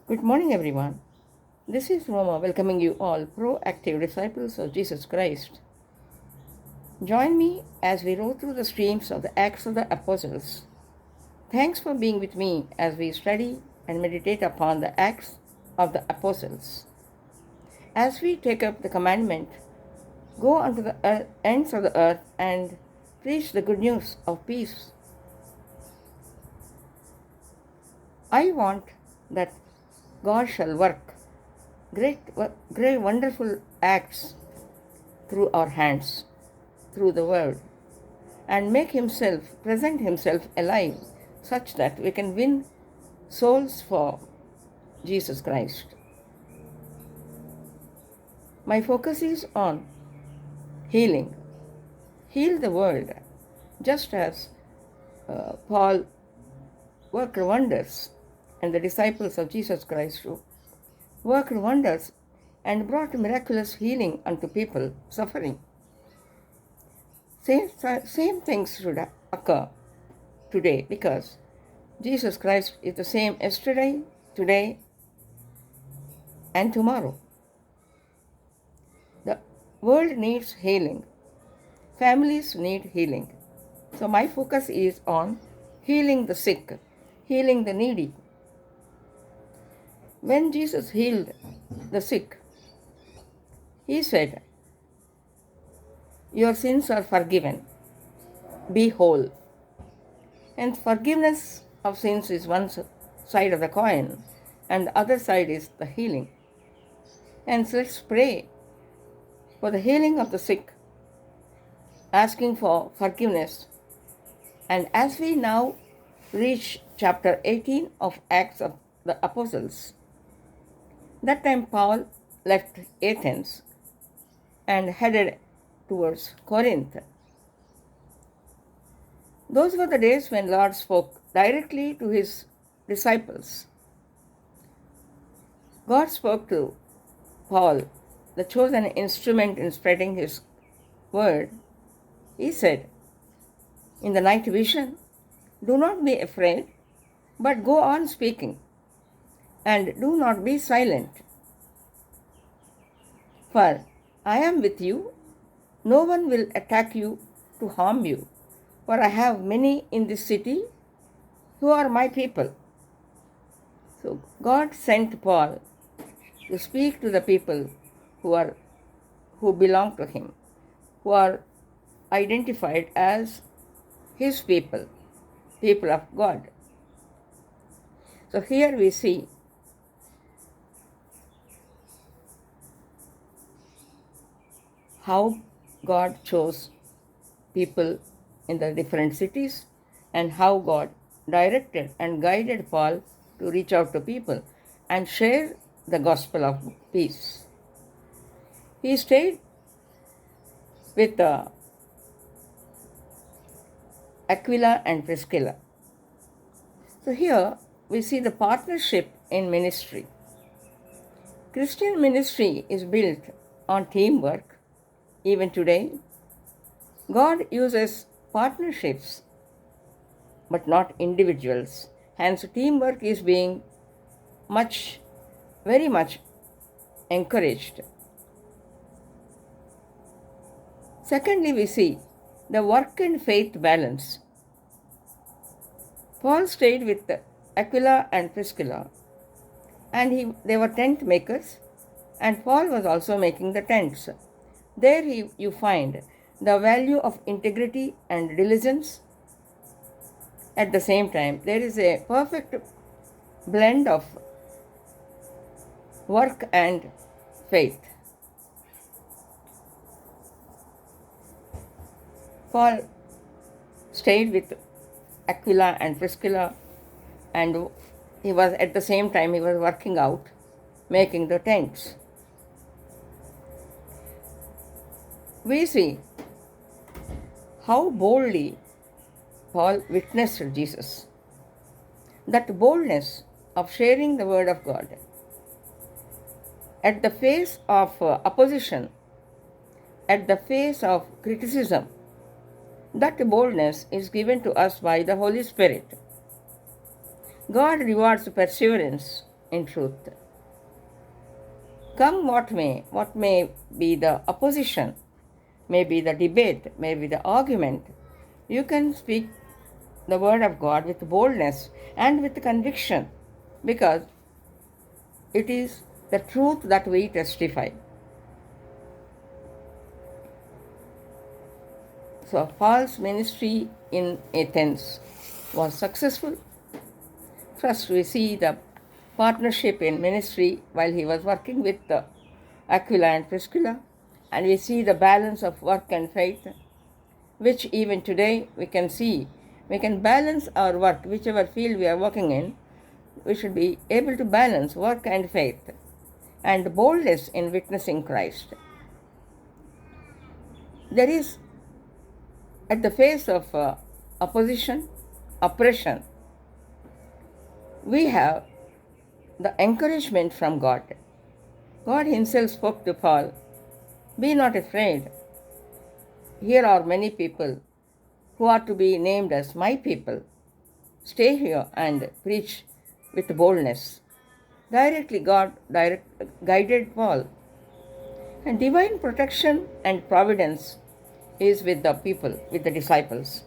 Good morning, everyone. This is Roma welcoming you all, proactive disciples of Jesus Christ. Join me as we row through the streams of the Acts of the Apostles. Thanks for being with me as we study and meditate upon the Acts of the Apostles. As we take up the commandment, go unto the ends of the earth and preach the good news of peace. I want that God shall work great, wonderful acts through our hands, through the word, and present himself alive, such that we can win souls for Jesus Christ. My focus is on healing. Heal the world, just as Paul worked wonders, and the disciples of Jesus Christ too worked wonders and brought miraculous healing unto people suffering. Same things should occur today, because Jesus Christ is the same yesterday, today, and tomorrow. The world needs healing. Families need healing. So my focus is on healing the sick, healing the needy. When Jesus healed the sick, he said, "Your sins are forgiven. Be whole." And forgiveness of sins is one side of the coin, and the other side is the healing. And so let's pray for the healing of the sick, asking for forgiveness. And as we now reach chapter 18 of Acts of the Apostles, that time Paul left Athens and headed towards Corinth. Those were the days when Lord spoke directly to his disciples. God spoke to Paul, the chosen instrument in spreading his word. He said, in the night vision, "Do not be afraid, but go on speaking, and do not be silent. For I am with you. No one will attack you to harm you, for I have many in this city who are my people." So God sent Paul to speak to the people who belong to him, who are identified as his people of God. So here we see how God chose people in the different cities, and how God directed and guided Paul to reach out to people and share the gospel of peace. He stayed with Aquila and Priscilla. So here we see the partnership in ministry. Christian ministry is built on teamwork. Even today, God uses partnerships, but not individuals. Hence, teamwork is being very much encouraged. Secondly, we see the work and faith balance. Paul stayed with Aquila and Priscilla, and they were tent makers, and Paul was also making the tents. There you find the value of integrity and diligence. At the same time, there is a perfect blend of work and faith. Paul stayed with Aquila and Priscilla, and he was at the same time he was working out, making the tents. We see how boldly Paul witnessed Jesus. That boldness of sharing the word of God at the face of opposition, at the face of criticism, that boldness is given to us by the Holy Spirit. God rewards perseverance in truth. Come what may be the opposition, may be the debate, may be the argument, you can speak the word of God with boldness and with conviction, because it is the truth that we testify. So Paul's ministry in Athens was successful. First, we see the partnership in ministry while he was working with Aquila and Priscilla, and we see the balance of work and faith, which even today we can see. We can balance our work, whichever field we are working in. We should be able to balance work and faith and boldness in witnessing Christ. There is, at the face of opposition, oppression, we have the encouragement from God. God himself spoke to Paul, "Be not afraid. Here are many people who are to be named as my people. Stay here and preach with boldness." Directly God guided Paul. And divine protection and providence is with the people, with the disciples.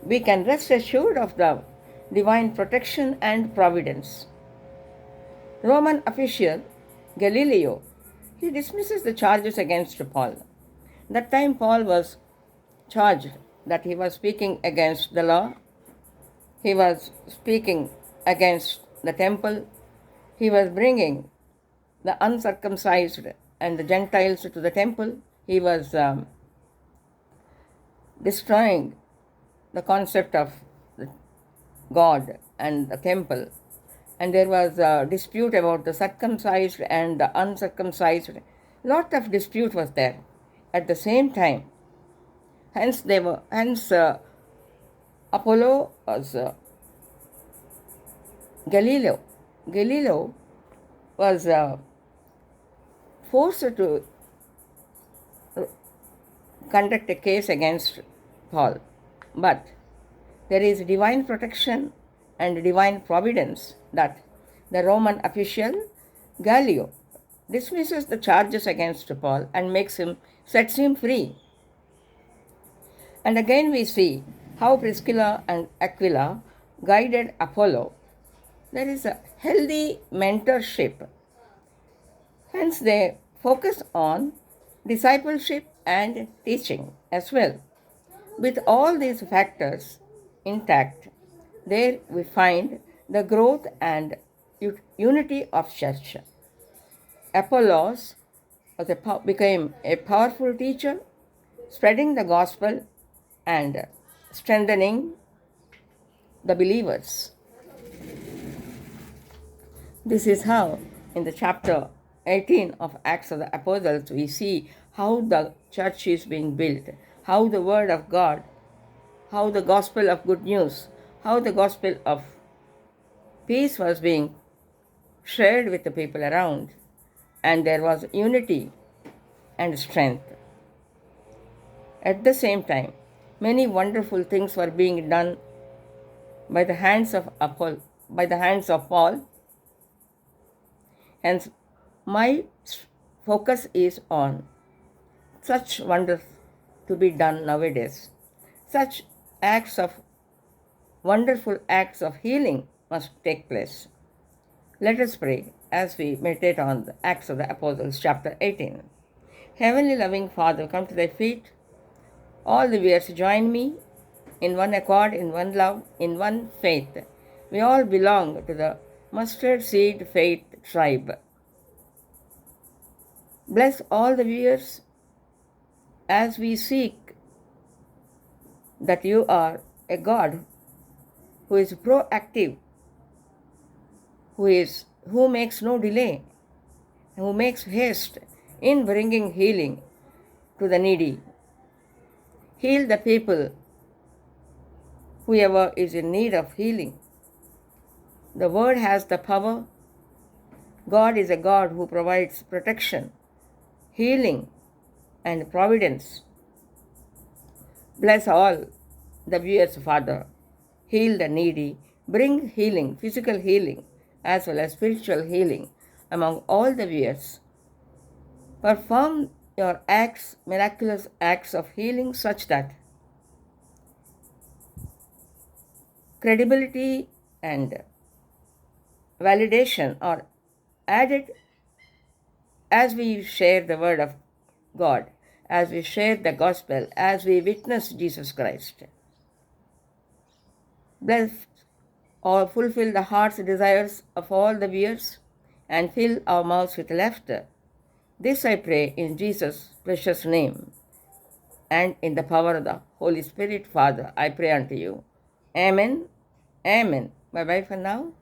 We can rest assured of the divine protection and providence. Roman official Galileo, he dismisses the charges against Paul. That time Paul was charged that he was speaking against the law, he was speaking against the temple, he was bringing the uncircumcised and the Gentiles to the temple, he was destroying the concept of God and the temple. And there was a dispute about the circumcised and the uncircumcised. Lot of dispute was there at the same time. Hence Apollo was Galileo. Galileo was forced to conduct a case against Paul. But there is divine protection and divine providence that the Roman official Gallio dismisses the charges against Paul and sets him free. And again we see how Priscilla and Aquila guided Apollo. There is a healthy mentorship. Hence they focus on discipleship and teaching as well. With all these factors intact, there we find the growth and unity of church. Apollos became a powerful teacher, spreading the gospel and strengthening the believers. This is how, in the chapter 18 of Acts of the Apostles, we see how the church is being built, how the word of God, how the gospel of good news, how the gospel of peace was being shared with the people around, and there was unity and strength. At the same time, many wonderful things were being done by the hands of Paul. Hence, my focus is on such wonders to be done nowadays. Such wonderful acts of healing must take place. Let us pray as we meditate on the Acts of the Apostles, chapter 18. Heavenly loving Father, come to thy feet. All the viewers join me in one accord, in one love, in one faith. We all belong to the mustard seed faith tribe. Bless all the viewers as we seek that you are a God who is proactive, who makes no delay, who makes haste in bringing healing to the needy. Heal the people, whoever is in need of healing. The word has the power. God is a God who provides protection, healing, and providence. Bless all the viewers, Father. Heal the needy. Bring healing, physical healing, as well as spiritual healing among all the viewers. Perform your acts, miraculous acts of healing, such that credibility and validation are added as we share the word of God, as we share the gospel, as we witness Jesus Christ. Bless or fulfill the heart's desires of all the viewers and fill our mouths with laughter. This I pray in Jesus' precious name and in the power of the Holy Spirit. Father, I pray unto you. Amen. Amen. Bye bye for now.